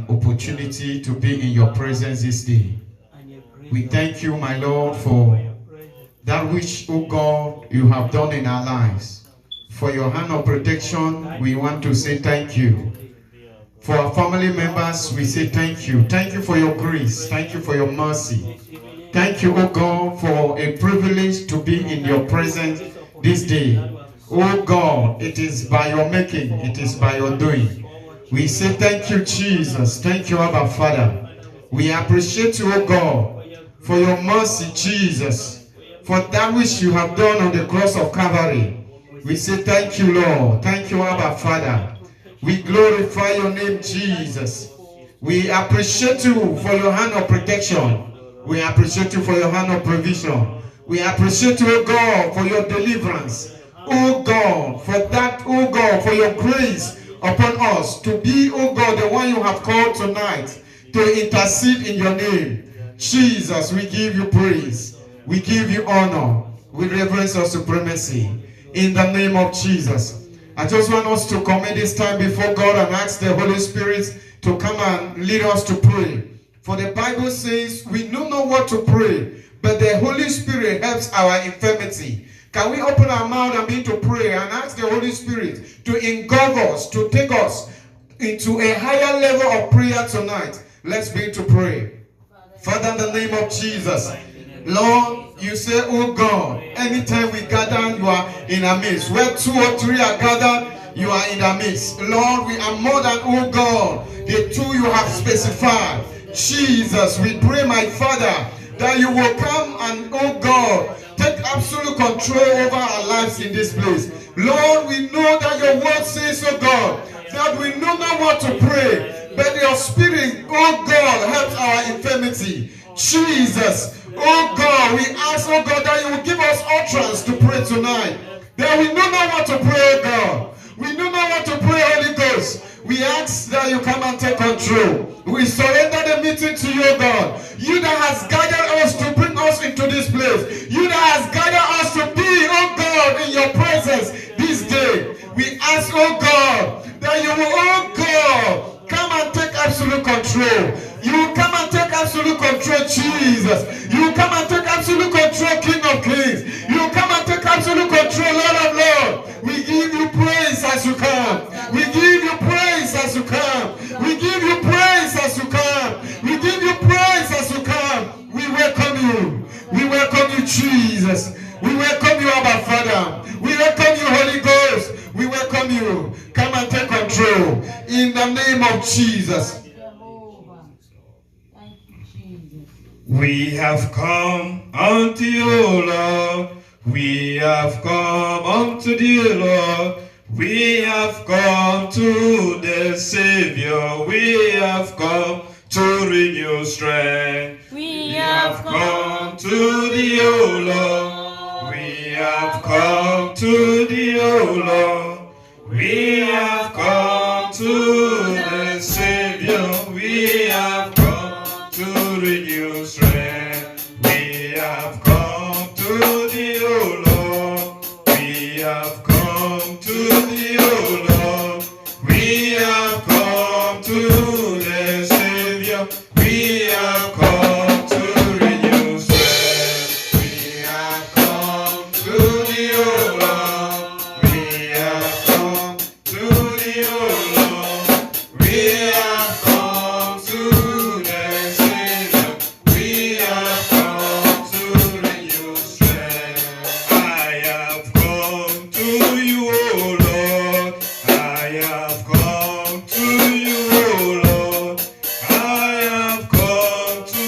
an opportunity to be in your presence this day. We thank you, my Lord, for that which, oh God, you have done in our lives. For your hand of protection, we want to say thank you. For our family members, we say thank you. Thank you for your grace. Thank you for your mercy. Thank you, oh God, for a privilege to be in your presence this day. Oh God, it is by your making, it is by your doing. We say thank you, Jesus. Thank you, Abba Father. We appreciate you, oh God, for your mercy, Jesus, for that which you have done on the cross of Calvary. We say thank you, Lord. Thank you, Abba Father. We glorify your name, Jesus. We appreciate you for your hand of protection. We appreciate you for your hand of provision. We appreciate you, oh God, for your deliverance. Oh God, for that, oh God, for your grace upon us to be, oh God, the one you have called tonight to intercede in your name. Jesus, we give you praise. We give you honor. We reverence your supremacy. In the name of Jesus. I just want us to commit this time before God and ask the Holy Spirit to come and lead us to pray. For the Bible says we don't know what to pray, but the Holy Spirit helps our infirmity. Can we open our mouth and begin to pray and ask the Holy Spirit to engulf us, to take us into a higher level of prayer tonight? Let's begin to pray. Father, in the name of Jesus, Lord, you say, oh God, anytime we gather, you are in our midst. Where 2 or 3 are gathered, you are in our midst. Lord, we are more than, oh God, the 2 you have specified. Jesus, we pray, my Father, that you will come and, oh God, take absolute control over our lives in this place. Lord, we know that your word says, oh God, that we know not what to pray, but your spirit, oh God, helps our infirmity. Jesus, oh God, we ask, oh God, that you will give us utterance to pray tonight. That we know not what to pray, oh God. We know not what to pray, Holy Ghost. We ask that you come and take control. We surrender the meeting to you, God. You that has guided us to bring us into this place. You that has guided us to be, oh God, in your presence this day. We ask, oh God, that you will, oh God, come and take absolute control. You will come and take absolute control, Jesus. You will come and take absolute control, King of Kings. You will come and take absolute control, Lord of Lords. We give you praise as you come. We give you praise as you come. We give you praise as you come. We give you praise as you come. We welcome you. We welcome you, Jesus. We welcome you, Abba Father. We welcome you, Holy Ghost. We welcome you. Come and take control. In the name of Jesus. We have come unto you, Lord. We have come unto thee, Lord. We have come to the Savior. We have come to renew strength. We have come to thee, O Lord. We have come to thee, O Lord. We have come to the Savior. We have come to renew strength. We have come to thee, O Lord. We have come to thee, O Lord. We have come to the Savior. We have come to renew strength. We have come to thee, O Lord. We have come to thee, O Lord. We have come to the Savior. We have come to renew strength. I have come to you, O Lord. I have come to you, O Lord. I have come to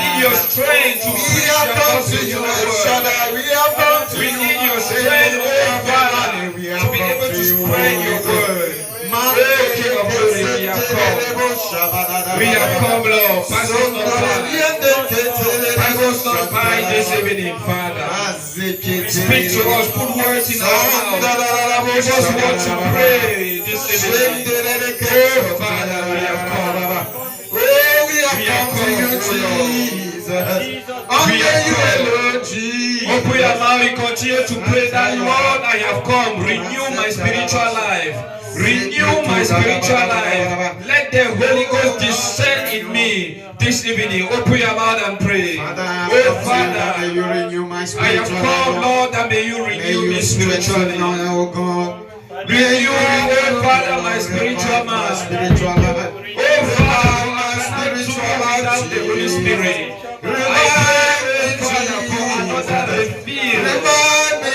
need your strength to preach your gospel to the world. We need your strength, oh Father, to be able to spread your word. Oh King of glory, we have come. We have come, Lord. Pass us not by. Pass us not by this evening, Father. Speak to us, put words in our mouth. We just want to pray this evening. Oh Father, we have come. We have come to you, Jesus. We have come. Open your mouth and continue to pray that, Lord, I have come. Renew my spiritual life. Renew my spiritual life. Let the Holy Ghost descend in me this evening. Open your mouth and pray. Oh Father, may you renew my I spiritual have come, Lord, and may you renew me spiritually. Oh God. Renew, oh Father, my spiritual man. Oh Father, I cannot do without the Holy Spirit. I pray, oh Father, for another refill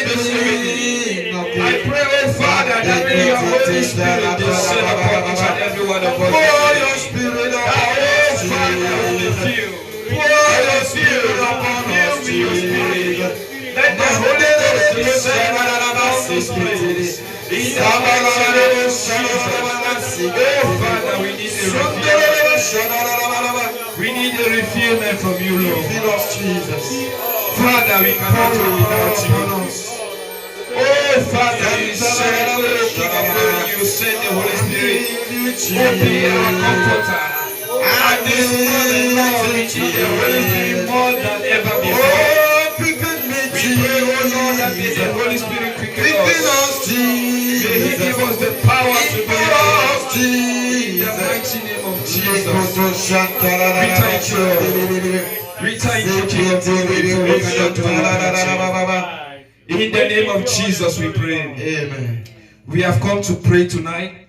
this evening. I pray, oh Father, that may your Holy Spirit descend upon each and every one of us. Pour your Spirit upon us. Oh Father, refill. Pour your Spirit upon us. Fill me your Spirit. Let the Holy Ghost descend upon this place. In the mighty name of Jesus. Oh Father, we need a refillment. We need a refillment from you, Lord. Fill us, Jesus. Father, we cannot do without you. Oh Father, you send the King of Glory, you send the Holy Spirit, who be our comforter. And this morning, Lord, we need the Holy Spirit more than ever before. We pray, oh Lord, that may the Holy Spirit quicken us. May He give us the power to be yours. In the mighty name of Jesus. We thank you. We thank you, King of Glory. In the name of Jesus we pray. Amen. We have come to pray tonight,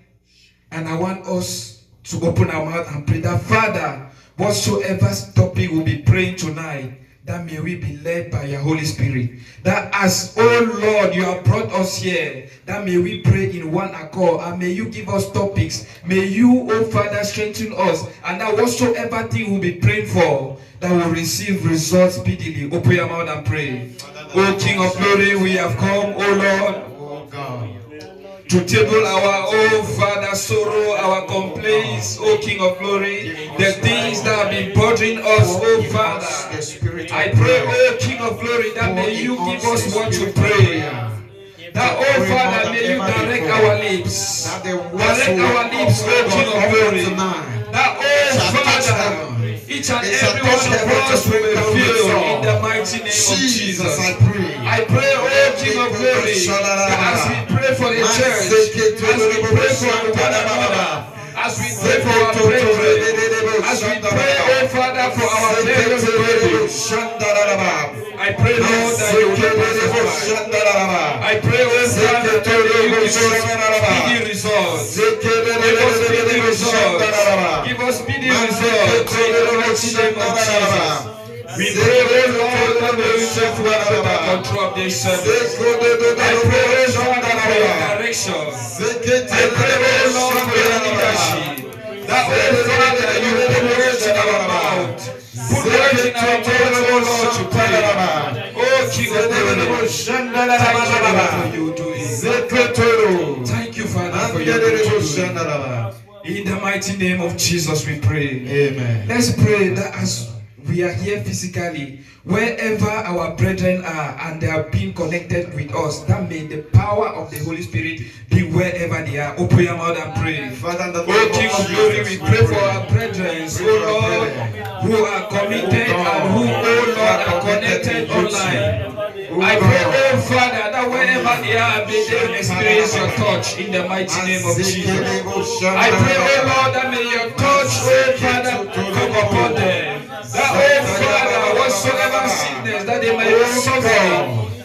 and I want us to open our mouth and pray that, Father, whatsoever topic we'll be praying tonight, that may we be led by your Holy Spirit. That as, oh Lord, you have brought us here, that may we pray in one accord, and may you give us topics. May you, oh Father, strengthen us, and that whatsoever thing we'll be praying for, that will receive results speedily. Open your mouth and pray. O King of Glory, we have come, O Lord, Oh God. to table our, oh Father, sorrow, our complaints, O King of Glory, the things that have been bothering us, O Father. I pray, O King of Glory, that may you give us what to pray. That, oh Father, may you direct our lips. Direct our lips, O King of Glory. That, oh Father, each and every one of us will be filled in the mighty name of Jesus. I pray, oh King of Glory, that as we pray for the church, as we pray for one another, as we pray for our brethren, as we pray, oh Father, for our various brethren, I pray, Lord, that you will testify. I pray, oh Father, that you will give us speedy results. Give us speedy results. Give us speedy results in the mighty name of Jesus. We pray, oh Lord, that you will take whatever control of this service. I pray, oh Lord, for your direction. I pray, oh Lord, for your leadership. That, oh Father, you will put words in our mouth. Put words in our mouth, oh Lord, to pray. Oh King of Glory, thank you for you doing. Thank you, Father, for your doing. In the mighty name of Jesus we pray. Amen. Let's pray that as we are here physically, wherever our brethren are and they are being connected with us, that may the power of the Holy Spirit be wherever they are. Open your mouth and pray. Father, Oh King of Glory, we pray for our brethren, oh Lord, who are committed and who, oh Lord, are connected online. I pray, oh Father, that wherever they are, may they experience your touch in the mighty name of Jesus. I pray, oh Lord, that may your touch, oh Father, come upon them. That, oh Father, whatsoever sickness that they may suffer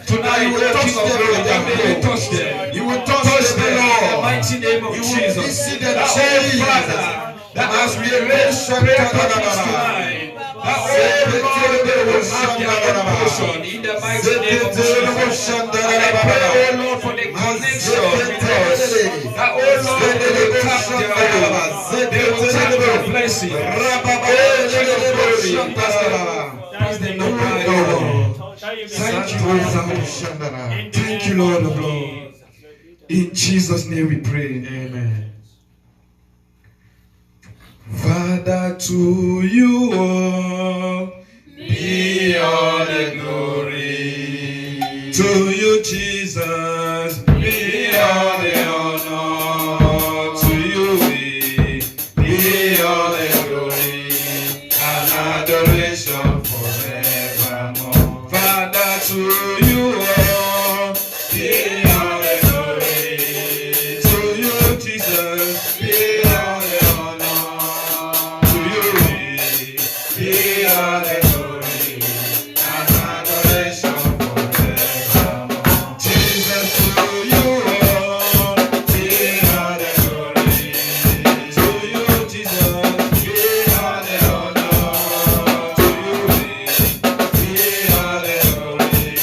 tonight, oh King of Glory, that may you touch them. You will touch them in the mighty name of Jesus. That, oh Father, that as we raise prayer topics tonight, that, oh Lord, they will have their portion in the mighty name of Jesus. And I pray, oh Lord, for the connection with us. That, oh Lord, they will tap their own. They will tap their blessing. Oh King of Glory, Thank you, Lord. Thank you, Lord of Lords. In Jesus' name we pray. Amen. Father, to you all be all the glory. To you, Jesus, be all the honor. To you be all the glory and adoration forevermore. Father, to you all be all the glory. To you, Jesus, be all the honor. To you be all the glory and adoration forevermore. Jesus, to you all be all the glory. To you, Jesus, be all the honor. To you be all the glory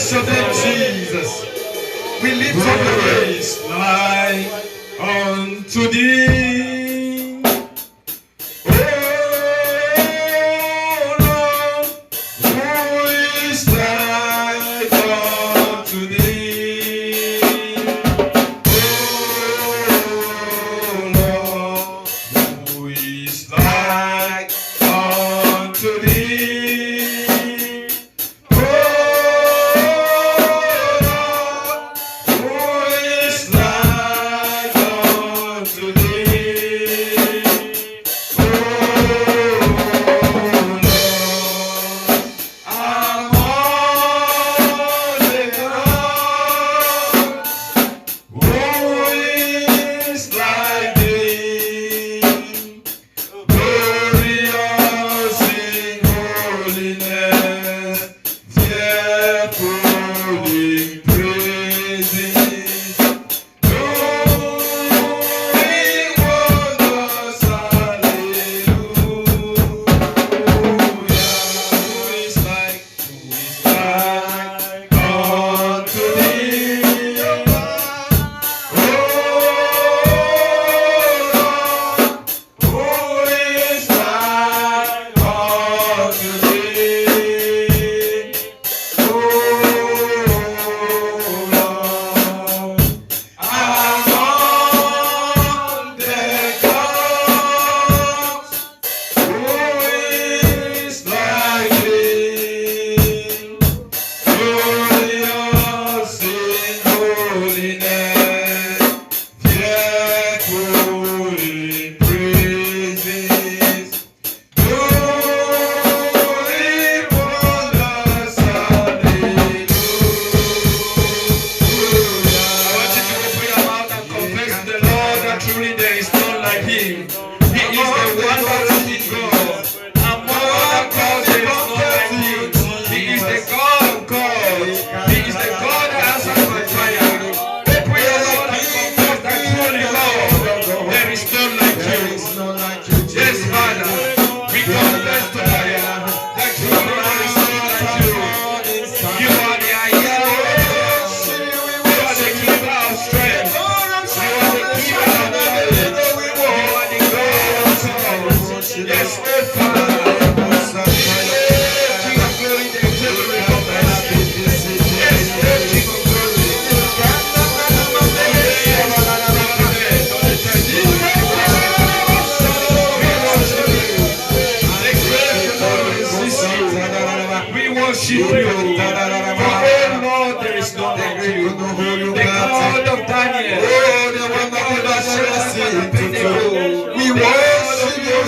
bless your name, Jesus. We lift up your praise like unto thee. Oh Lord, who is like unto thee? Oh Lord, who is like unto thee? Oh Lord, who is like unto thee? Oh Lord, among the gods, who is like thee? Glorious in holiness, fearful in praises, doing wonders, hallelujah. Who is like unto thee? Oh Lord, who is like unto thee? Oh Lord, among the gods, who is like thee? Glorious in holiness, fearful in praises, doing wonders, hallelujah. I want you to open your mouth and confess to the Lord that truly there is none like Him. He is the wonderful God. Among other gods there is none like Him. He is the God of gods. He is the God that answers by fire. Open your mouth and confess that truly, Lord, there is none like You. Yes, Father, we confess tonight that truly there is none like You. You are the I am. You are the giver of strength. You are the giver of knowledge. You are the God of sorrows. Yes, oh Father. King of glory, there is no recompense. Yes, oh King of glory. We worship You. For oh Lord, there is none like You. The God of Daniel. The God of Shadrach and Abednego. We worship You.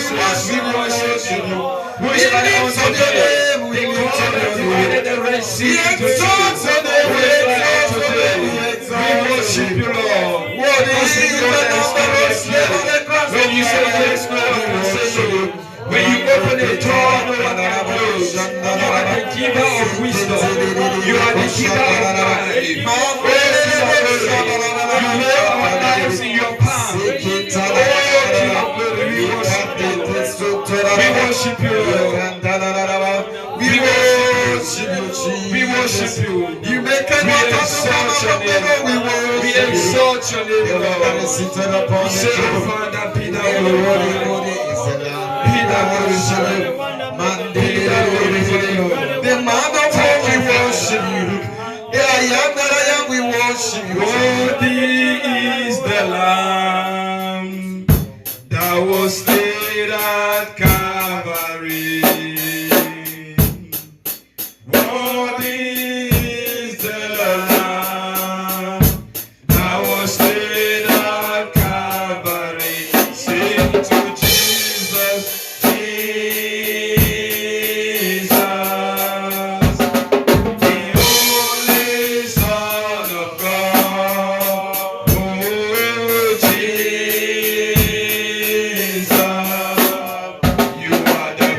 Who is like unto thee? The God that divided the Red Sea into two. Who is like unto thee? We worship You, Lord. Because we know there is no like You. When You say yes, no one can say no. When You open a door, no one can close. You are the giver of wisdom. You are the giver of life. Oh, King of glory. You hold our lives in Your palm. Oh, King of glory, we worship You. We worship You, Lord. We worship You. We worship You. You make a We exalt Your name. We exalt Your name, Lord. We say, oh, Father, be Thou glorified. Be Thou glorified. Be Thou glorified. The man of all we worship You. The I am that I am, we worship You. Worthy is the Lamb that was slain at Calvary. Worthy is the Lamb that was slain at Calvary. Sing to Jesus, Jesus, the only Son of God. Oh, Jesus, You are the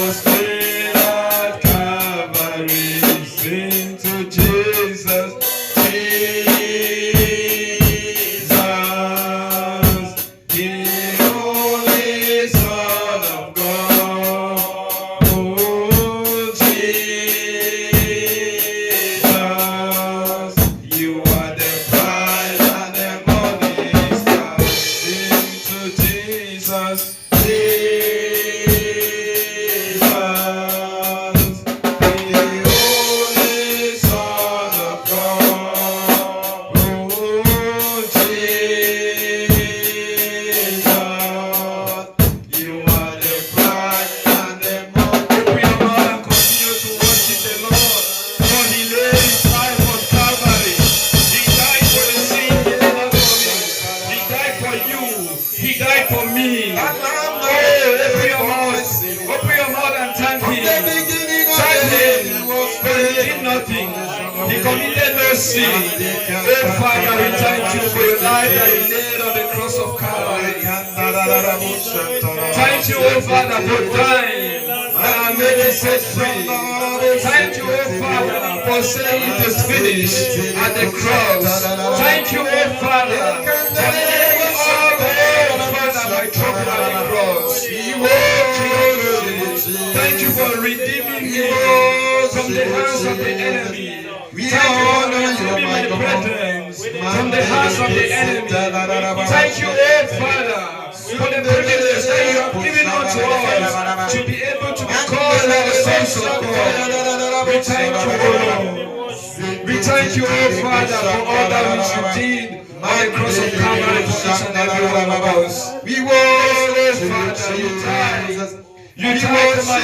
was slain at Calvary. Sing to Jesus, Jesus, the only Son of God. Oh, Jesus, you are the bright and the morning star. Sing to Jesus, Jesus, the only Son of God. Oh, Jesus, you are the bright and the morning. Open your mouth and continue to worship the Lord. For He laid His life on Calvary. He died for the sin He did not commit. He died for you. He died for me. Oh, open your mouth. Open your mouth and thank Him. Thank Him. For He did nothing. He committed no sin. Oh, Father, we thank you for your life that you laid on the cross of Calvary. Thank you, oh Father, for dying and making us set free. Thank you, oh Father, for saying it is finished at the cross. Thank you, oh Father, for laying all the Father my trouble at the cross. Oh, Jesus, thank you for redeeming me from the hands of the enemy. Thank you for redeeming my brethren from the hands of the enemy. Thank you, oh Father, for the privilege that you have given unto us to be able to be called the sons of God. We thank you, oh Lord. We thank you, oh Father, for all that which you did on the cross of Calvary for each and every one of us. We worship, Father, you died. You died for my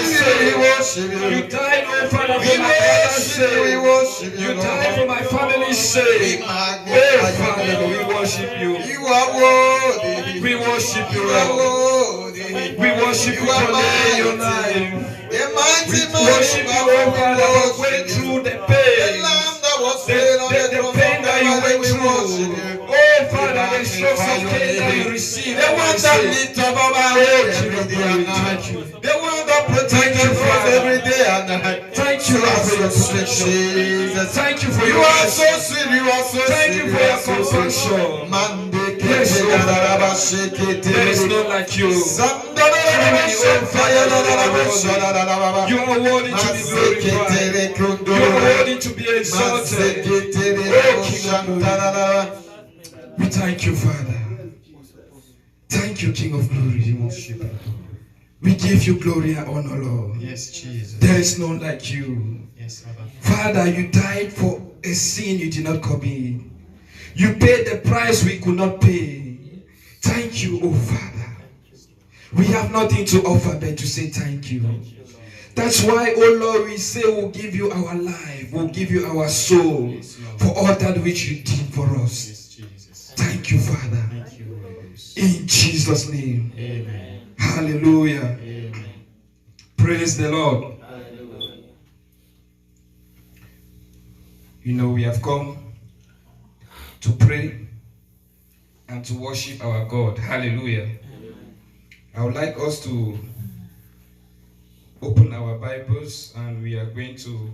sin. You died, oh Father, for my brother's sake. You died for my family's sake. Oh Father, we worship you. You are worthy. We worship you, You are Lord. worthy. We worship you for laying your life. The We mighty man worship you, oh Father, for going through the The pain. lamb that was slain on the The throne pain that you went we worship through. you. Oh Father, the strokes of pain that you received. The one that lift up our head every day and night. Thank you. The one that protects us every day and night. Thank you, Lord, for your protection. Jesus. Thank you for You your are so sweet, you are so Thank sweet. you for your compassion. Yes, Lord. There is none like you. You are worthy to be glorified. You are worthy to be exalted. We thank you, Father. Thank you, King of Glory. We give you glory and honor, Lord. Yes, Jesus. There is none like you. Yes, Abba. Father, you died for a sin you did not commit. You paid the price we could not pay. Thank you, oh Father. We have nothing to offer but to say thank you. That's why, oh Lord, we say we'll give you our life, we'll give you our soul for all that which you did for us. Yes, Jesus. Thank you, Father. Thank you, Holy Ghost. In Jesus' name. Amen. Hallelujah. Amen. Praise the Lord. You know, we have come to pray and to worship our God. Hallelujah. I would like us to open our Bibles and we are going to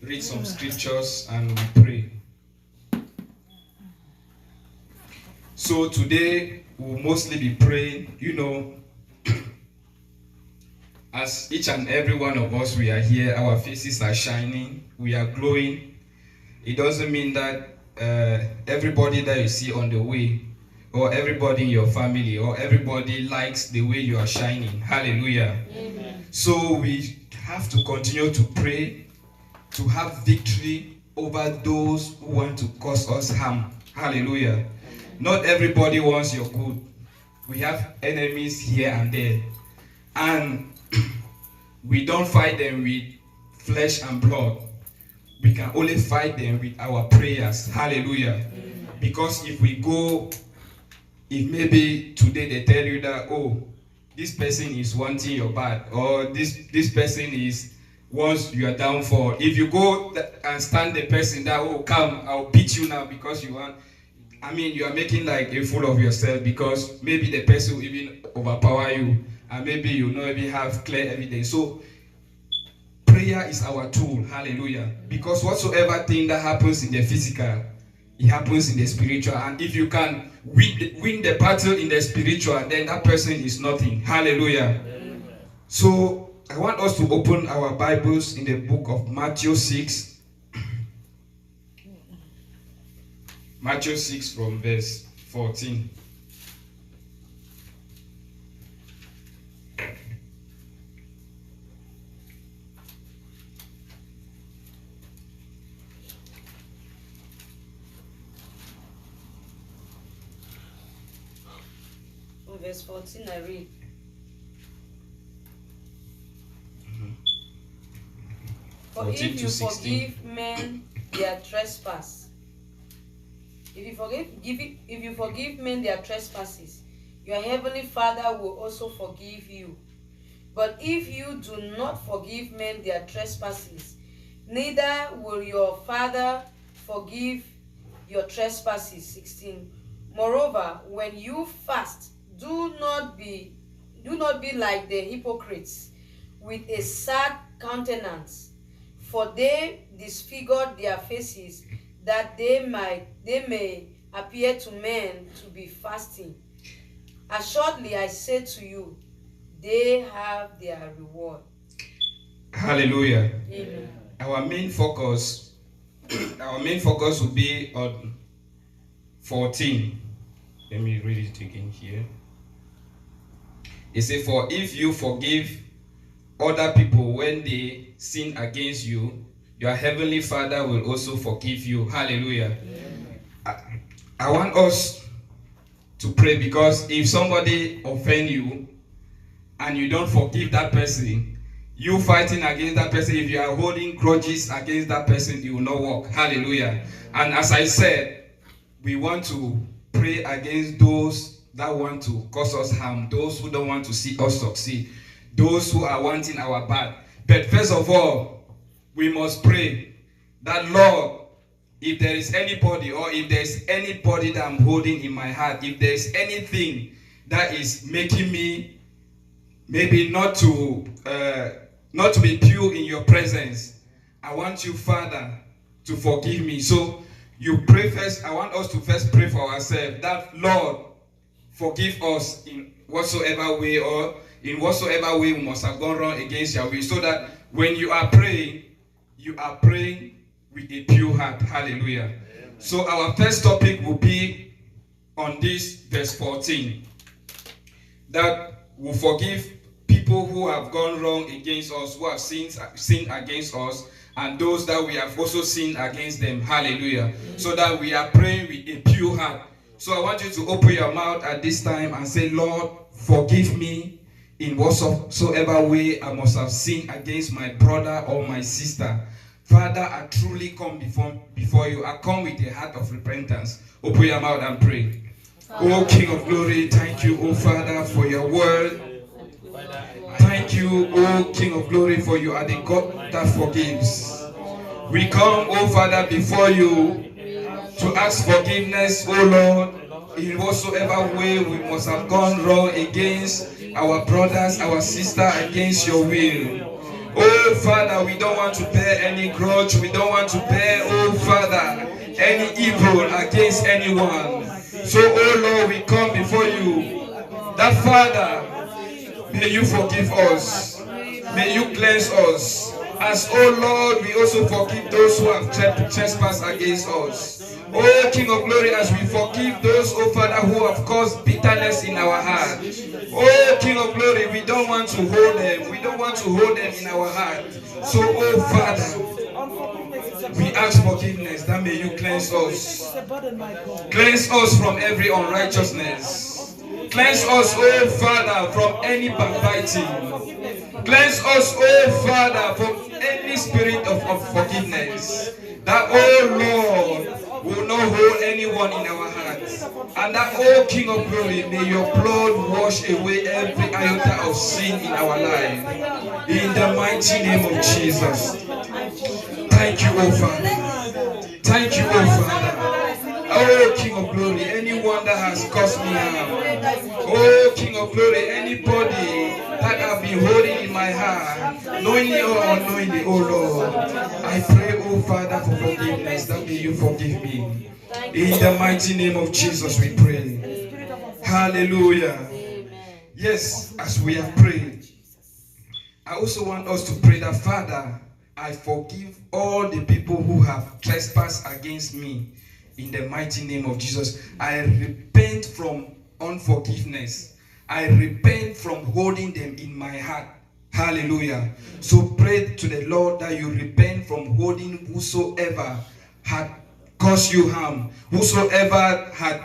read some scriptures and we pray. So today we'll mostly be praying, you know, as each and every one of us, we are here, our faces are shining, we are glowing. It doesn't mean that everybody that you see on the way, or everybody in your family, or everybody likes the way you are shining. Hallelujah. Amen. So we have to continue to pray, to have victory over those who want to cause us harm. Hallelujah. Amen. Not everybody wants your good. We have enemies here and there. And we don't fight them with flesh and blood. We can only fight them with our prayers. Hallelujah. Amen. Because if maybe today they tell you that, oh, this person is wanting your bad, or this person is wants your downfall. If you go and stand the person that, oh, come, I'll beat you now because you want, you are making like a fool of yourself, because maybe the person will even overpower you and maybe you not even have clear evidence. So prayer is our tool. Hallelujah. Because whatsoever thing that happens in the physical, it happens in the spiritual. And if you can win the battle in the spiritual, then that person is nothing. Hallelujah. Amen. So I want us to open our Bibles in the book of Matthew 6. Matthew 6 from verse 14. Verse 14, I read. For if you forgive men their trespass, if you forgive men their trespasses, your heavenly Father will also forgive you. But if you do not forgive men their trespasses, neither will your Father forgive your trespasses. 16. Moreover, when you fast, do not be like the hypocrites with a sad countenance, for they disfigure their faces, that they may appear to men to be fasting. Assuredly, I say to you, they have their reward. Hallelujah. Amen. Our main focus will be on 14. Let me read it again here. It says, for if you forgive other people when they sin against you, your heavenly Father will also forgive you. Hallelujah. I want us to pray, because if somebody offend you and you don't forgive that person, you fighting against that person, if you are holding grudges against that person, you will not work. Hallelujah. And as I said, we want to pray against those that want to cause us harm, those who don't want to see us succeed, those who are wanting our bad. But first of all, we must pray that, Lord, if there is anybody, or if there is anybody that I'm holding in my heart, if there is anything that is making me maybe not to be pure in your presence, I want you, Father, to forgive me. So you pray first. I want us to first pray for ourselves that, Lord, forgive us in whatsoever way, or in whatsoever way we must have gone wrong against your will, so that when you are praying with a pure heart. Hallelujah. Amen. So our first topic will be on this verse 14, that we forgive people who have gone wrong against us, who have sinned against us, and those that we have also sinned against them. Hallelujah. Amen. So that we are praying with a pure heart. So I want you to open your mouth at this time and say, Lord, forgive me in whatsoever way I must have sinned against my brother or my sister. Father, I truly come before you. I come with a heart of repentance. Open your mouth and pray. Oh King of glory, thank you, oh Father, for your word. Thank you, oh King of glory, for you are the God that forgives. We come, oh Father, before you to ask forgiveness, oh Lord, in whatsoever way we must have gone wrong against our brothers, our sister, against your will. Oh Father, we don't want to bear any grudge. We don't want to bear, oh Father, any evil against anyone. So, oh Lord, we come before you. That Father, may you forgive us. May you cleanse us. As, oh Lord, we also forgive those who have trespassed against us. Oh King of glory, as we forgive those, oh Father, who have caused bitterness in our heart. Oh King of glory, we don't want to hold them. We don't want to hold them in our heart. So, oh Father, we ask forgiveness, that may you cleanse us. Cleanse us from every unrighteousness. Cleanse us, oh Father, from any backbiting. Cleanse us, oh Father, from any spirit of unforgiveness. That, oh Lord, will not hold anyone in our hearts. And that, oh King of glory, may your blood wash away every iota of sin in our life. In the mighty name of Jesus. Thank you, oh Father. Thank you, oh Father. Oh, King of Glory, anyone that has caused me harm. Oh, King of Glory, anybody that I've been holding in my heart, knowingly or unknowingly, oh Lord, I pray, oh Father, for forgiveness, that may you forgive me. In the mighty name of Jesus we pray. Hallelujah. Yes, as we have prayed, I also want us to pray that, Father, I forgive all the people who have trespassed against me. In the mighty name of Jesus, I repent from unforgiveness. I repent from holding them in my heart. Hallelujah. So pray to the Lord that you repent from holding whosoever had caused you harm, whosoever had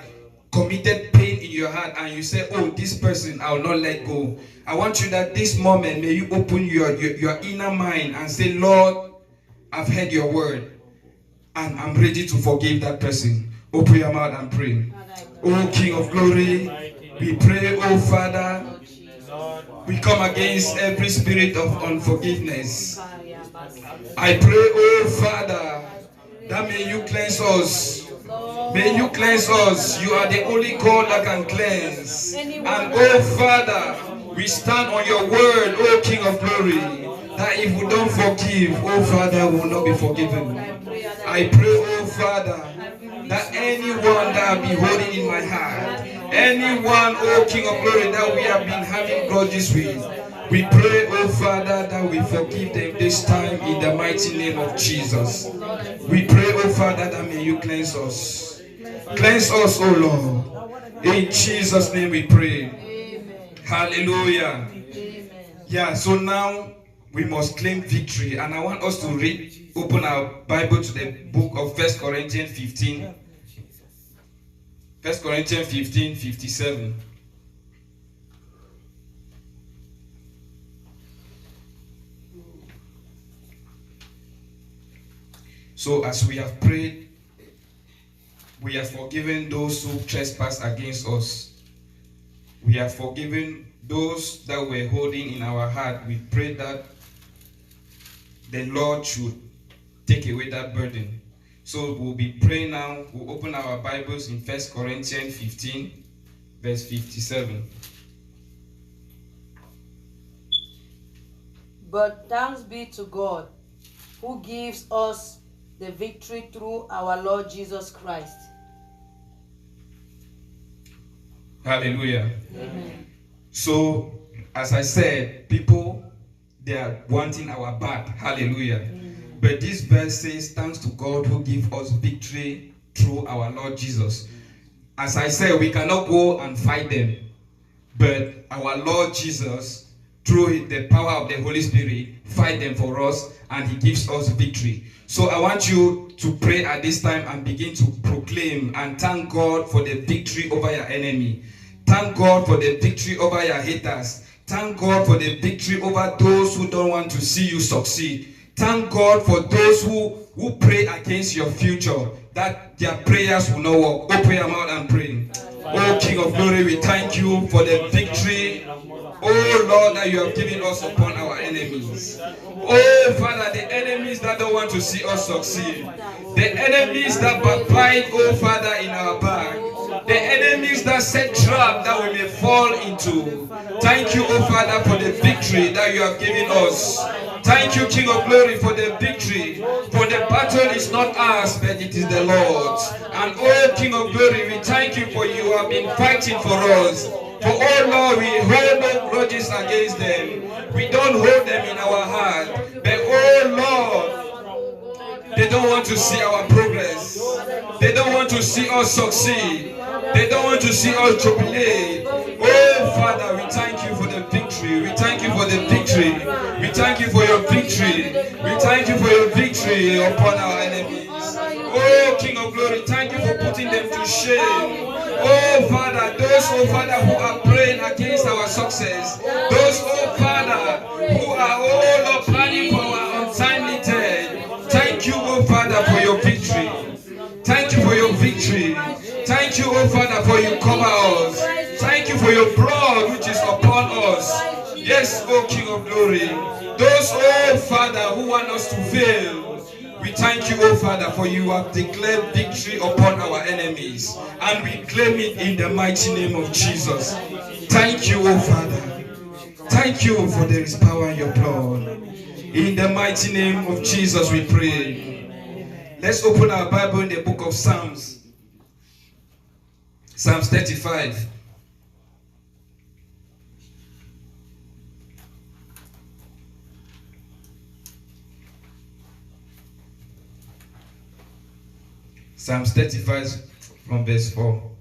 committed pain in your heart, and you say, oh, this person I will not let go. I want you that this moment, may you open your inner mind and say, Lord, I've heard your word and I'm ready to forgive that person. Open your mouth and pray. Oh, King of Glory, we pray, oh Father, we come against every spirit of unforgiveness. I pray, oh Father, that may you cleanse us. May you cleanse us. You are the only God that can cleanse. And oh Father, we stand on your word, oh King of Glory, that if we don't forgive, oh Father, we will not be forgiven. I pray, oh Father, that anyone that I've been holding in my heart, anyone, oh King of Glory, that we have been having grudges with, we pray, oh Father, that we forgive them this time in the mighty name of Jesus. We pray, oh Father, that may you cleanse us. Cleanse us, oh Lord. In Jesus' name we pray. Amen. Hallelujah. Amen. Yeah, so now we must claim victory. And I want us to open our Bible to the book of 1 Corinthians 15. 1 Corinthians 15, 57. So as we have prayed, we have forgiven those who trespass against us. We have forgiven those that were holding in our heart. We pray that the Lord should take away that burden. So we'll be praying now. We'll open our Bibles in 1 Corinthians 15, verse 57. But thanks be to God, who gives us the victory through our Lord Jesus Christ. Hallelujah. Amen. So, as I said, people, they are wanting our back. Hallelujah. Amen. But this verse says, thanks to God who gives us victory through our Lord Jesus. As I said, we cannot go and fight them. But our Lord Jesus, through the power of the Holy Spirit, fight them for us, and he gives us victory. So I want you to pray at this time and begin to proclaim and thank God for the victory over your enemy. Thank God for the victory over your haters. Thank God for the victory over those who don't want to see you succeed. Thank God for those who pray against your future, that their prayers will not work. Open your mouth and pray. Oh King of Glory, we thank you for the victory, oh Lord, that you have given us upon our enemies. Oh Father, the enemies that don't want to see us succeed, the enemies that backbite, oh Father, in our back, the enemies that set trap that we may fall into. Thank you, oh Father, for the victory that you have given us. Thank you, King of Glory, for the victory. For the battle is not ours, but it is the Lord's. And oh King of Glory, we thank you for you have been fighting for us. For oh Lord, we hold no grudges against them. We don't hold them in our heart. But oh Lord, they don't want to see our progress. They don't want to see us succeed. They don't want to see us jubilate. Oh Father, we thank you for the victory. We thank you for the victory. We thank you for your victory. We thank you for your victory upon our enemies. Oh King of Glory, thank you for putting them to shame. Oh Father, those, oh Father, who are praying against our success, those, oh Father, who are, oh Lord, planning for our untimely death, thank you, oh Father, for your victory. Thank you for your victory. Thank you, oh Father, for you cover us. Thank you for your blood which is upon us. Yes, oh King of Glory. Those, oh Father, who want us to fail, we We thank you, oh Father, for you have declared victory upon our enemies. And we claim it in the mighty name of Jesus. Thank you, oh Father. Thank you for there is power in your blood. In the mighty name of Jesus we pray. Let's open our Bible in the book of Psalms. Psalms 35. Psalms 35 from verse 4.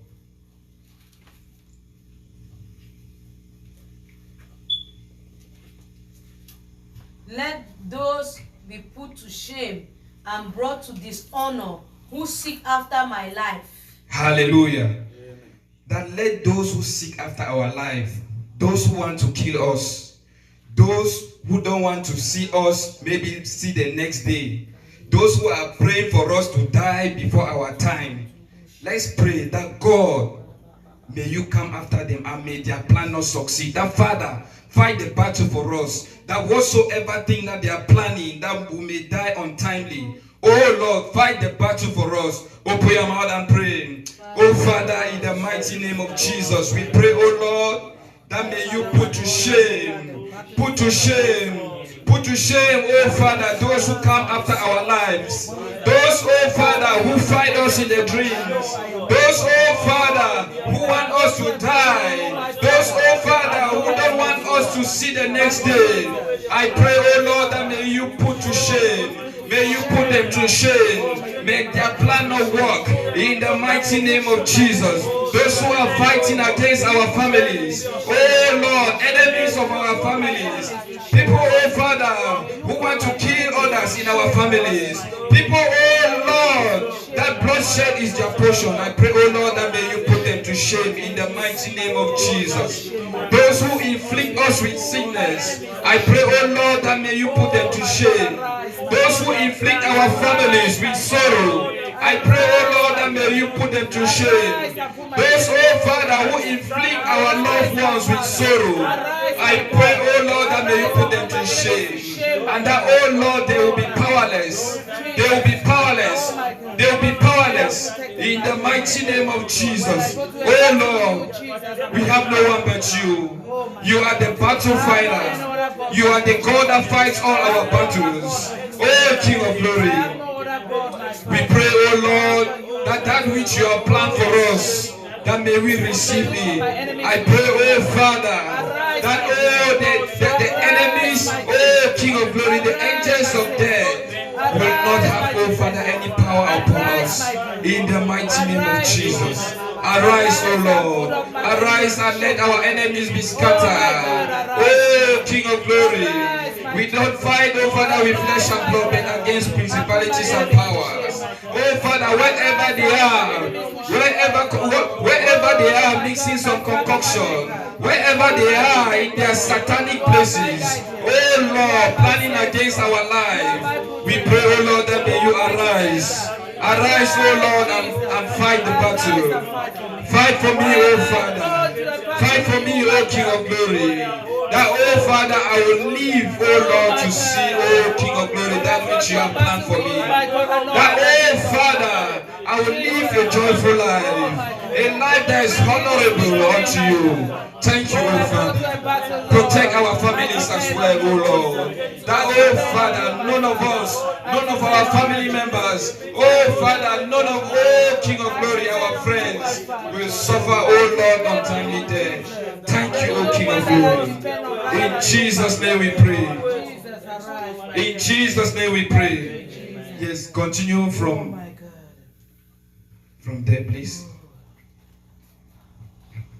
Let those be put to shame and brought to dishonor who seek after my life. Hallelujah. Amen. That let those who seek after our life, those who want to kill us, those who don't want to see us maybe see the next day, those who are praying for us to die before our time, let's pray that God, may you come after them and may their plan not succeed. That Father, fight the battle for us. That whatsoever thing that they are planning, that we may die untimely. Oh Lord, fight the battle for us. Open your mouth and pray. Oh Father, in the mighty name of Jesus, we pray, oh Lord, that may you put to shame, put to shame, oh Father, those who come after our lives. Those, oh Father, who fight us in the dreams. Those, oh Father, who want us to die. Those, oh Father, who don't want us to see the next day. I pray, oh Lord, that may you put to shame. May you put them to shame. Make their plan not work. In the mighty name of Jesus. Those who are fighting against our families. Oh Lord, enemies of our families. People, oh Father, who want to kill others in our families. People, oh Lord, that bloodshed is their portion. I pray, oh Lord, that may you put them to shame in the mighty name of Jesus. Those who inflict us with sickness, I pray, oh Lord, that may you put them to shame. Those who inflict our families with sorrow, I pray, oh Lord, that may you put them to shame. Those, oh Father, who inflict our loved ones with sorrow, I pray, oh Lord, that may you put them to shame. And that, oh Lord, they will be powerless. They will be powerless. They will be powerless. In the mighty name of Jesus. Oh Lord, we have no one but you. You are the battle fighter. You are the God that fights all our battles. Oh King of glory. We pray, oh Lord, that which you have planned for us, that may we receive it. I pray, oh Father, that the enemies, oh King of glory, the angels of death will not have, oh Father, any power upon us. In the mighty name of Jesus. Arise, O Lord. Arise and let our enemies be scattered. Oh King of glory. We don't fight, oh Father, with flesh and blood, but against principalities and powers. Oh Father, wherever they are, wherever they are mixing some concoction, wherever they are in their satanic places, oh Lord, planning against our life, we pray, oh Lord, that may you arise. Arise, oh Lord, and fight the battle. Fight for me, oh Father. Fight for me, oh King of glory. That, oh Father, I will live, oh Lord, to see, oh King of glory, that which you have planned for me. That, oh Father, I will live a joyful life. A life that is honorable unto you. Thank you, oh Father. Protect our families as well, oh Lord. That, oh Father, none of us, none of our family members, oh Father, none of, oh King of glory, our friends, will suffer, oh Lord, untimely death. Thank you, oh King of glory. In Jesus' name we pray. In Jesus' name we pray. Yes, continue from there, please.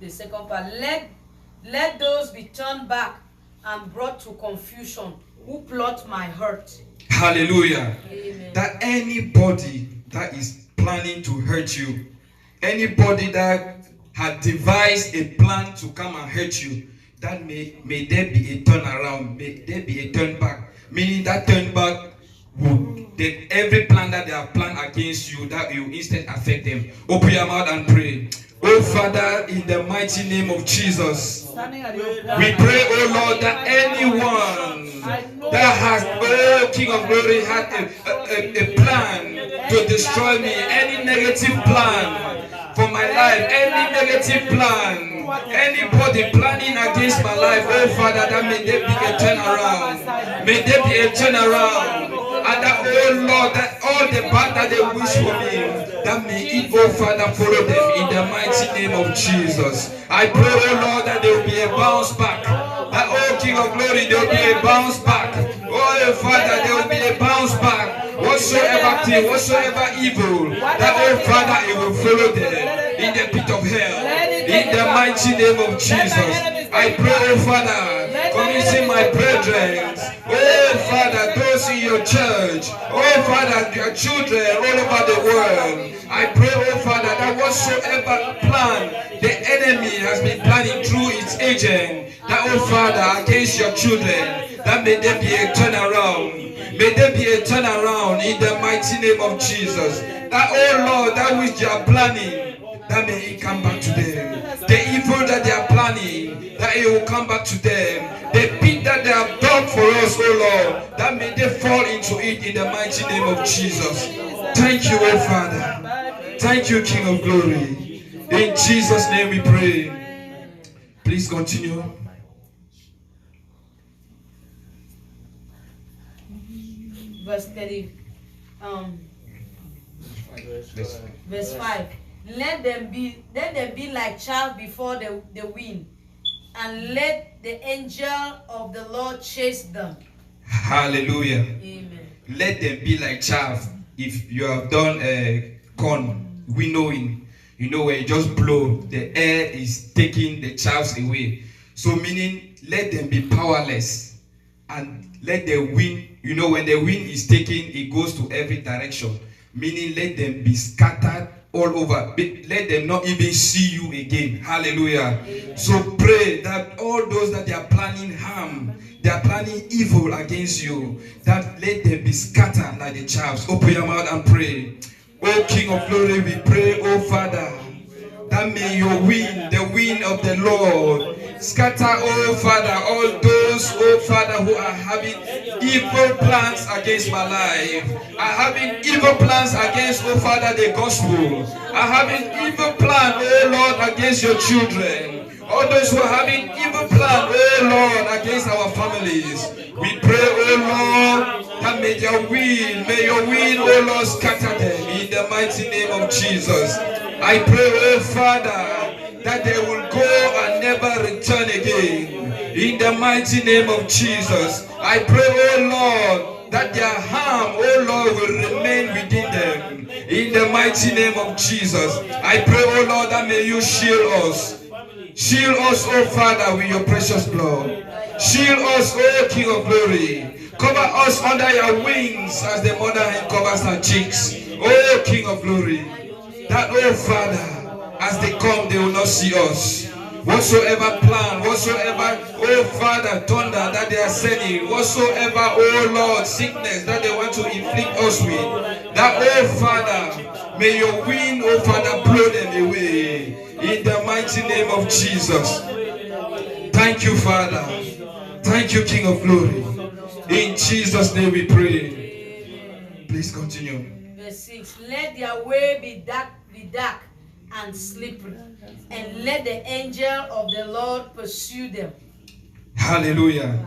The second part, let those be turned back and brought to confusion who plot my hurt. Hallelujah. Amen. That anybody that is planning to hurt you, anybody that had devised a plan to come and hurt you, that may there be a turn around, may there be a turn back. Meaning that turn back would, that every plan that they have planned against you, that you instead affect them. Open your mouth and pray. Oh Father, in the mighty name of Jesus, we pray, oh Lord, that anyone that has, oh King of glory, had a plan to destroy me, any negative plan for my life, any negative plan, anybody planning against my life, oh Father, that may there be a turnaround. May there be a turnaround. And that, oh Lord, that all the bad that they wish for me, that may it, oh Father, follow them in the mighty name of Jesus. I pray, oh Lord, that there will be a bounce back. That, oh King of Glory, there will be a bounce back. Oh Father, there will be a bounce back. Whatsoever thing, whatsoever evil, that, oh Father, it will follow them in the pit of hell. In the mighty name of Jesus. I pray, oh Father, committing my brethren, oh Father, those in your church, oh Father, your children all over the world. I pray, oh Father, that whatsoever plan the enemy has been planning through its agent, that, oh Father, against your children, that may there be a turnaround. May there be a turnaround in the mighty name of Jesus. That, oh Lord, that which they are planning, that may it come back to them. The evil that they are planning, that it will come back to them. The pit that they have dug for us, oh Lord, that may they fall into it in the mighty name of Jesus. Thank you, oh Father. Thank you, King of Glory. In Jesus' name we pray. Please continue. Verse 30. Verse 5. Let them be like chaff before the wind, and let the angel of the Lord chase them. Hallelujah. Amen. Let them be like chaff. If you have done corn winnowing, you know, where you just blow, the air is taking the chaffs away. So meaning, let them be powerless, and let the wind, you know, when the wind is taken, it goes to every direction. Meaning, let them be scattered all over. Let them not even see you again. Hallelujah. Amen. So pray that all those that they are planning harm, they are planning evil against you, that let them be scattered like the chaff. Open your mouth and pray. Oh King of Glory, we pray, oh Father, that may your wind, the wind of the Lord, scatter, oh Father, all those, oh Father, who are having evil plans against my life, are having evil plans against, oh Father, the gospel, are having evil plan, oh Lord, against your children. All those who are having evil plan, oh Lord, against our families. We pray, oh Lord, that may your wind, oh Lord, scatter them in the mighty name of Jesus. I pray, oh Father, that they will go and never return again. In the mighty name of Jesus. I pray, oh Lord, that their harm, oh Lord, will remain within them. In the mighty name of Jesus. I pray, oh Lord, that may you shield us. Shield us, oh Father, with your precious blood. Shield us, oh King of Glory. Cover us under your wings as the mother hen covers her cheeks. Oh King of Glory. That, oh Father, as they come, they will not see us. Whatsoever plan, whatsoever, oh Father, thunder that they are sending, whatsoever, oh Lord, sickness that they want to inflict us with, that, oh Father, may your wind, oh Father, blow them away. In the mighty name of Jesus. Thank you, Father. Thank you, King of Glory. In Jesus' name we pray. Please continue. Verse 6. Let their way be dark and slippery, and let the angel of the Lord pursue them. Hallelujah.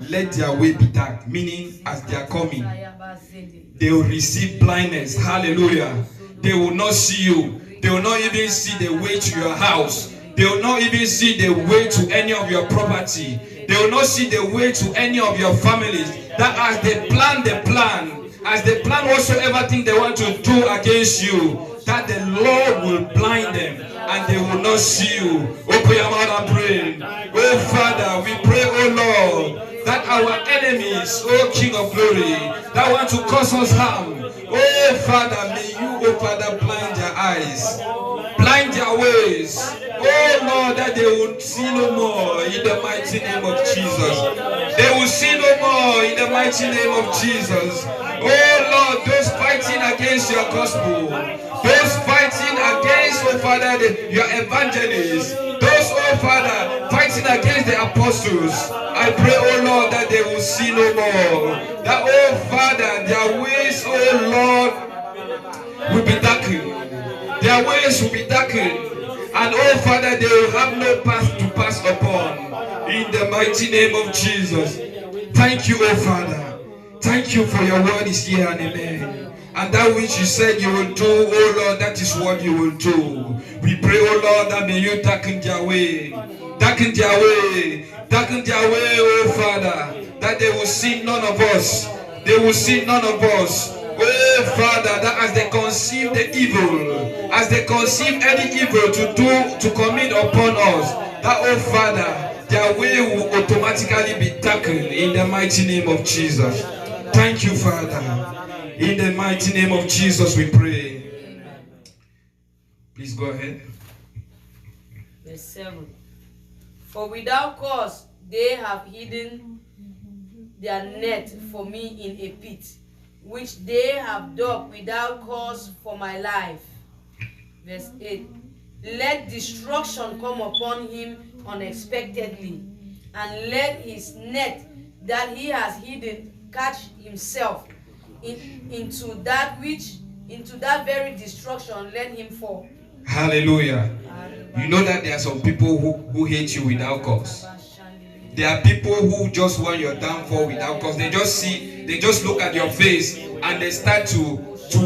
Let their way be dark, meaning as they are coming, they will receive blindness. Hallelujah. They will not see you. They will not even see the way to your house. They will not even see the way to any of your property. They will not see the way to any of your families. That as they plan the plan, as they plan whatsoever thing they want to do against you, that the Lord will blind them and they will not see you. Open your mouth and pray. Oh Father, we pray, oh Lord, that our enemies, oh King of Glory, that want to cause us harm, oh Father, may you, oh Father, blind their eyes, blind their ways. Oh Lord, that they will see no more in the mighty name of Jesus. They will see no more in the mighty name of Jesus. Oh Lord, those fighting against your gospel, those fighting against, oh Father, your evangelists, those, oh Father, fighting against the apostles, I pray, oh Lord, that they will see no more. That, oh Father, their ways, oh will be darkened. Their ways will be darkened. And oh Father, they will have no path to pass upon. In the mighty name of Jesus. Thank you, oh Father. Thank you for your word is here and amen. And that which you said you will do, oh Lord, that is what you will do. We pray, oh Lord, that may you darken their way. Darken their way. Darken their way, oh Father. That they will see none of us. They will see none of us. Oh Father, that as they conceive the evil, as they conceive any evil to commit upon us, that oh Father, their way will automatically be darkened in the mighty name of Jesus. Thank you, Father. In the mighty name of Jesus we pray. Please go ahead. Verse 7. For without cause they have hidden their net for me in a pit, which they have dug without cause for my life. Verse 8. Let destruction come upon him unexpectedly, and let his net that he has hidden catch himself into that very destruction, let him fall. Hallelujah. You know that there are some people who hate you without cause. There are people who just want your downfall without cause. They just look at your face and they start to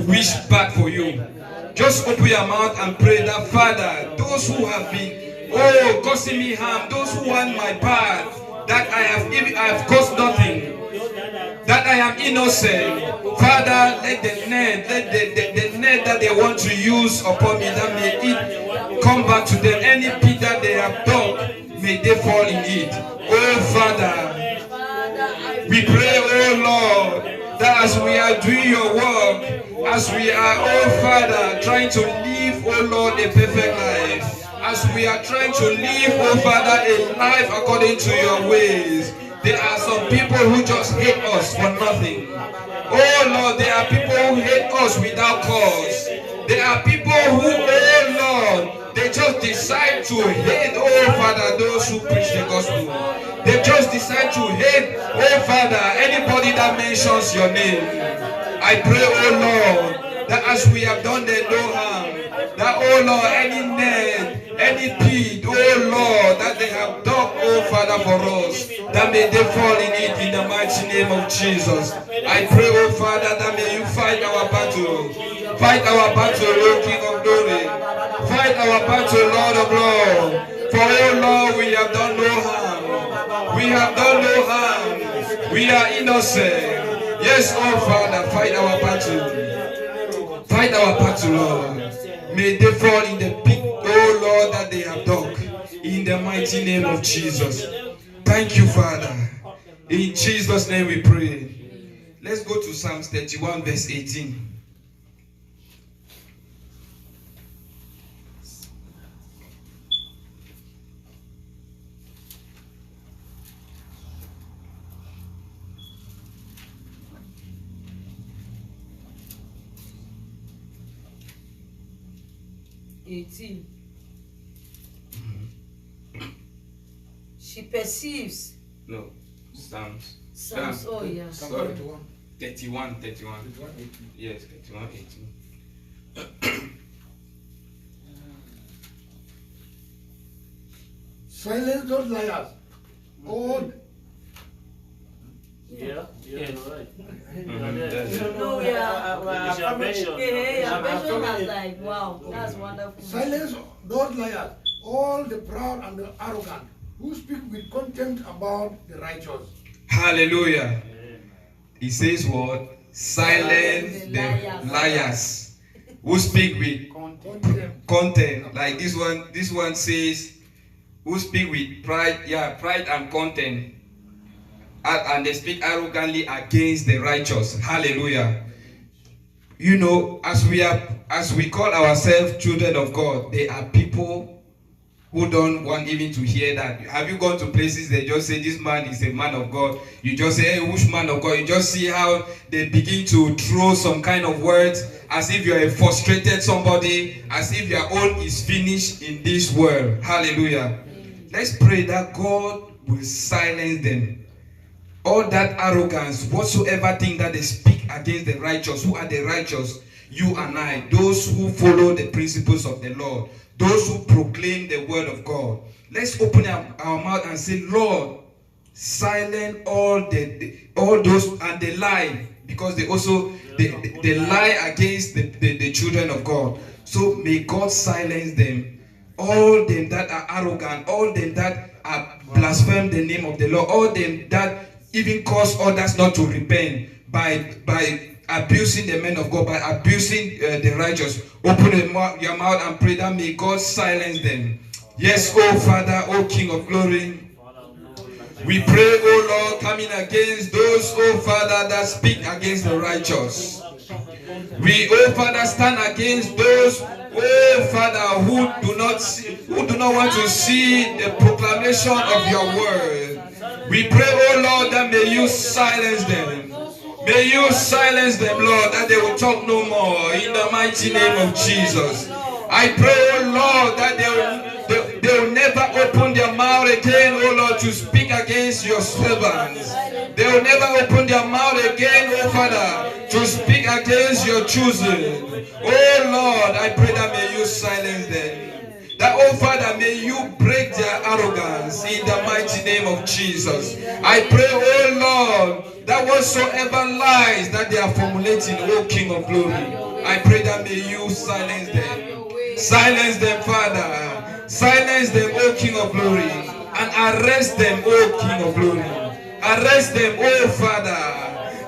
wish bad for you. Just open your mouth and pray that, Father, those who have been causing me harm, those who want my bad, that I have caused nothing, that I am innocent. Father, let the net that they want to use upon me, that may it come back to them. Any pit that they have dug, may they fall in it. Oh Father, we pray, oh Lord, that as we are doing your work, as we are, oh Father, trying to live, oh Lord, a perfect life, as we are trying to live, oh Father, a life according to your ways, there are some people who just hate us for nothing. Oh Lord, there are people who hate us without cause. There are people who, oh Lord, they just decide to hate, oh Father, those who preach the gospel. They just decide to hate, oh Father, anybody that mentions your name. I pray, oh Lord, that as we have done them no harm, that, oh Lord, any net, any pit, oh Lord, that they have dug, oh Father, for us, that may they fall in it in the mighty name of Jesus. I pray, oh Father, that may you fight our battle. Fight our battle, O King of glory. Fight our battle, Lord of Lords. For, oh Lord, we have done no harm. We have done no harm. We are innocent. Yes, oh Father, fight our battle. Fight our battle, Lord. May they fall in the pit, oh Lord, that they have dug. In the mighty name of Jesus. Thank you, Father. In Jesus' name we pray. Let's go to Psalms 31, verse 18. She perceives. No, Psalms. Oh yeah. Sorry. 31. Yes, 31, 18. Silence those liars. Oh. Yeah, right. No, yeah. Version is like, wow, that's wonderful. Silence those liars, all the proud and the arrogant, who speak with contempt about the righteous. Hallelujah. He says what? Silence the liars who speak with contempt. Like this one says, who speak with pride and contempt. And they speak arrogantly against the righteous. Hallelujah. You know, as we call ourselves children of God, there are people who don't want even to hear that. Have you gone to places they just say this man is a man of God? You just say, hey, which man of God? You just see how they begin to throw some kind of words as if you're a frustrated somebody, as if your own is finished in this world. Hallelujah. Let's pray that God will silence them. All that arrogance, whatsoever thing that they speak against the righteous, who are the righteous, you and I, those who follow the principles of the Lord, those who proclaim the word of God, let's open our mouth and say, Lord, silence all those and they lie, because they also they lie against the children of God. So may God silence them, all them that are arrogant, all them that are blaspheme the name of the Lord, all them that even cause others not to repent by abusing the men of God, by abusing the righteous. Open your mouth and pray that may God silence them. Yes, oh Father, oh King of glory, we pray, oh Lord, coming against those, oh Father, that speak against the righteous. We, oh Father, stand against those, oh Father, who do not want to see the proclamation of your word. We pray, oh Lord, that may you silence them. May you silence them, Lord, that they will talk no more in the mighty name of Jesus. I pray, oh Lord, that they will never open their mouth again, oh Lord, to speak against your servants. They will never open their mouth again, oh Father, to speak against your chosen. Oh Lord, I pray that may you silence them. That, oh Father, may you break their arrogance in the mighty name of Jesus. I pray, oh Lord, that whatsoever lies that they are formulating, oh King of glory, I pray that may you silence them. Silence them, Father. Silence them, O King of glory, and arrest them, O King of glory. Arrest them, O Father.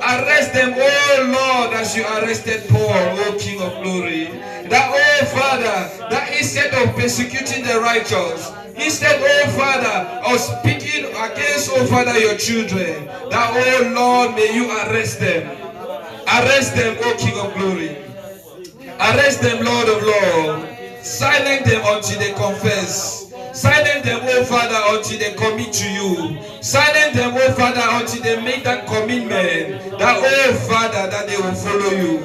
Arrest them, O Lord, as you arrested Paul, O King of glory. That, O Father, that instead of persecuting the righteous, instead, O Father, of speaking against, O Father, your children, that, O Lord, may you arrest them. Arrest them, O King of glory. Arrest them, Lord of Lords. Silence them until they confess. Silence them, oh Father, until they commit to you. Silence them, oh Father, until they make that commitment. That, oh Father, that they will follow you.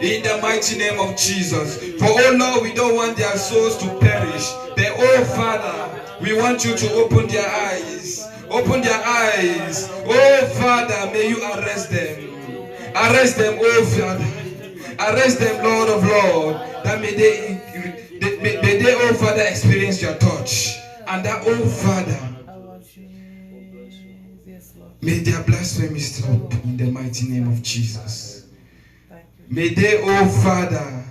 In the mighty name of Jesus. For, oh Lord, we don't want their souls to perish. But, oh Father, we want you to open their eyes. Open their eyes. Oh Father, may you arrest them. Arrest them, oh Father. Arrest them, Lord of Lords. That may they, oh Father, experience your touch. And that, oh Father, may their blasphemy stop in the mighty name of Jesus. May they, oh Father,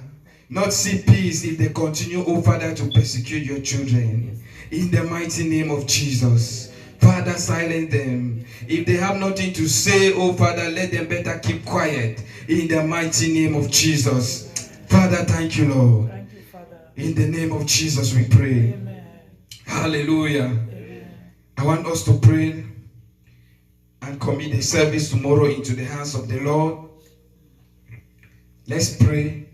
not see peace if they continue, oh Father, to persecute your children. In the mighty name of Jesus. Father, silence them. If they have nothing to say, oh Father, let them better keep quiet. In the mighty name of Jesus. Father, thank you, Lord. Thank you, Father. In the name of Jesus we pray. Amen. Hallelujah. Amen. I want us to pray and commit the service tomorrow into the hands of the Lord. Let's pray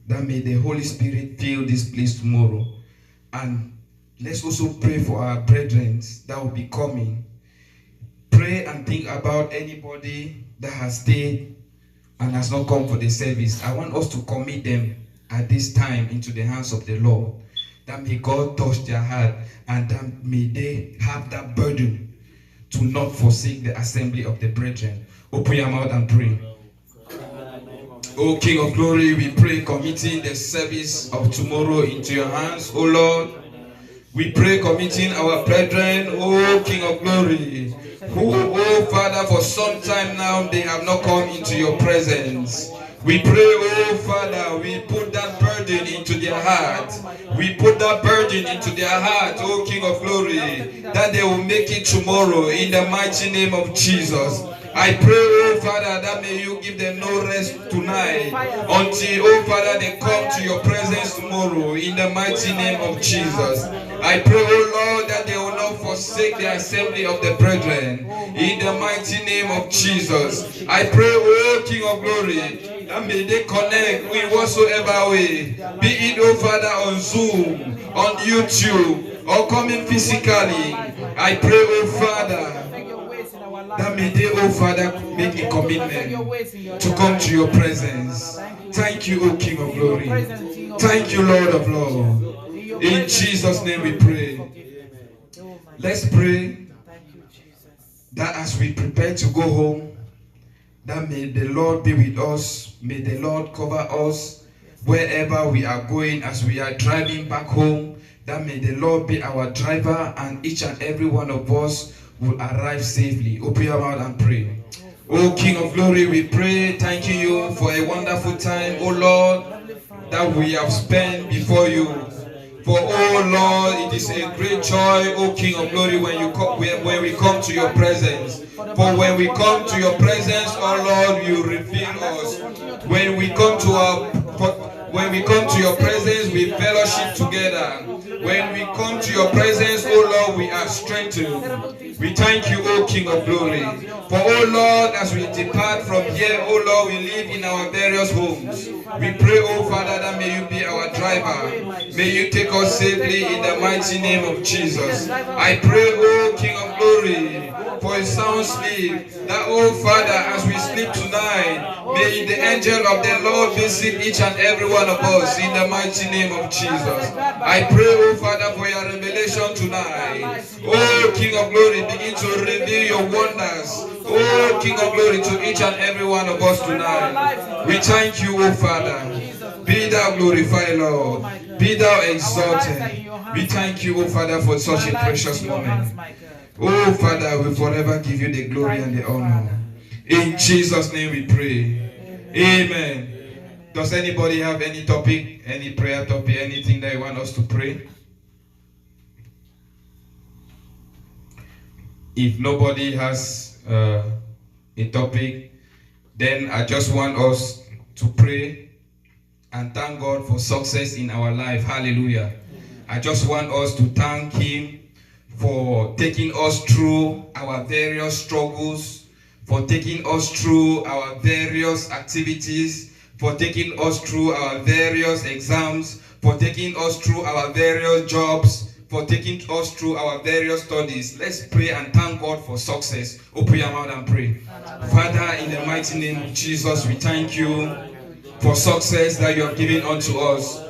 that may the Holy Spirit fill this place tomorrow. And let's also pray for our brethren that will be coming. Pray and think about anybody that has stayed and has not come for the service. I want us to commit them at this time into the hands of the Lord. That may God touch their heart, and that may they have that burden to not forsake the assembly of the brethren. Open your mouth and pray. O King of glory, we pray committing the service of tomorrow into your hands, O Lord. We pray committing our brethren, O King of glory, who, O Father, for some time now they have not come into your presence. We pray, oh Father, we put that burden into their heart. We put that burden into their heart, oh King of glory, that they will make it tomorrow in the mighty name of Jesus. I pray, oh Father, that may you give them no rest tonight until, oh Father, they come to your presence tomorrow in the mighty name of Jesus. I pray, oh Lord, that they will not forsake the assembly of the brethren in the mighty name of Jesus. I pray, oh King of glory, that may they connect in whatsoever way, be it, oh Father, on Zoom, on YouTube, or coming physically. I pray, oh Father, that may they, oh Father, make a commitment to come to your presence. Thank you, O King of glory. Thank you, Lord of Lords. In Jesus' name we pray. Let's pray that as we prepare to go home, that may the Lord be with us. May the Lord cover us wherever we are going, as we are driving back home, that may the Lord be our driver, and each and every one of us will arrive safely. Open your mouth and pray. Oh King of Glory, we pray, thanking you for a wonderful time, oh Lord, that we have spent before you. For oh Lord, it is a great joy, oh King of Glory, when we come to your presence. For when we come to your presence, oh Lord, you reveal us. When we come to your presence, we fellowship together. When we come to your presence, oh Lord, we are strengthened. We thank you, oh King of Glory. For oh Lord, as we depart from here, oh Lord, we live in our various homes. We pray, oh Father, that may you be our driver. May you take us safely in the mighty name of Jesus. I pray, oh King of Glory, for a sound sleep, that oh Father, as we sleep tonight, may the angel of the Lord visit each and every one of us in the mighty name of Jesus. I pray, oh Father, for your revelation tonight. Oh King of Glory, begin to reveal your wonders, oh King of Glory, to each and every one of us tonight. We thank you, oh Father. Be thou glorified, Lord. Be thou exalted. We thank you, oh Father, for such a precious moment. Oh Father, we forever give you the glory and the honor. In Jesus' name we pray. Amen. Does anybody have any topic, any prayer topic, anything that you want us to pray? If nobody has a topic, then I just want us to pray and thank God for success in our life. Hallelujah. I just want us to thank Him for taking us through our various struggles, for taking us through our various activities, for taking us through our various exams, for taking us through our various jobs, for taking us through our various studies. Let's pray and thank God for success. Open your mouth and pray. Father, in the mighty name of Jesus, we thank you for success that you have given unto us.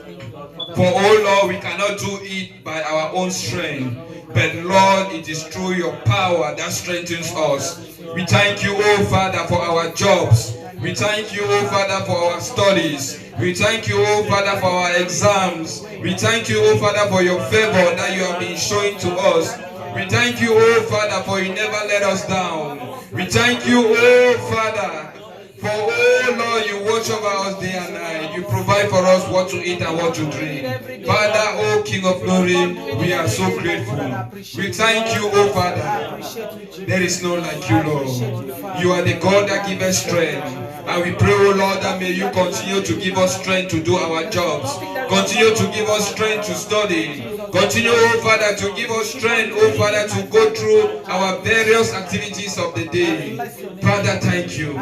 For oh Lord, we cannot do it by our own strength, but Lord, it is through your power that strengthens us. We thank you, oh Father, for our jobs. We thank you, oh Father, for our studies. We thank you, oh Father, for our exams. We thank you, oh Father, for your favor that you have been showing to us. We thank you, oh Father, for you never let us down. We thank you, oh Father, for oh Lord, you watch over us day and night. You provide for us what to eat and what to drink. Father, oh King of Glory, we are so grateful. We thank you, oh Father. There is no like you, Lord. You are the God that gives us strength. And we pray, oh Lord, that may you continue to give us strength to do our jobs. Continue to give us strength to study. Continue, oh Father, to give us strength, oh Father, to go through our various activities of the day. Father, thank you.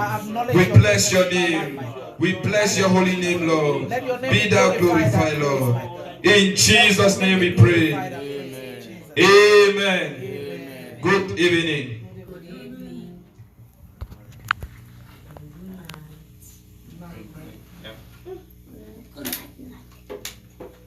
We bless your name. We bless your holy name, Lord. Be thou glorified, Lord. In Jesus' name we pray. Amen. Good evening.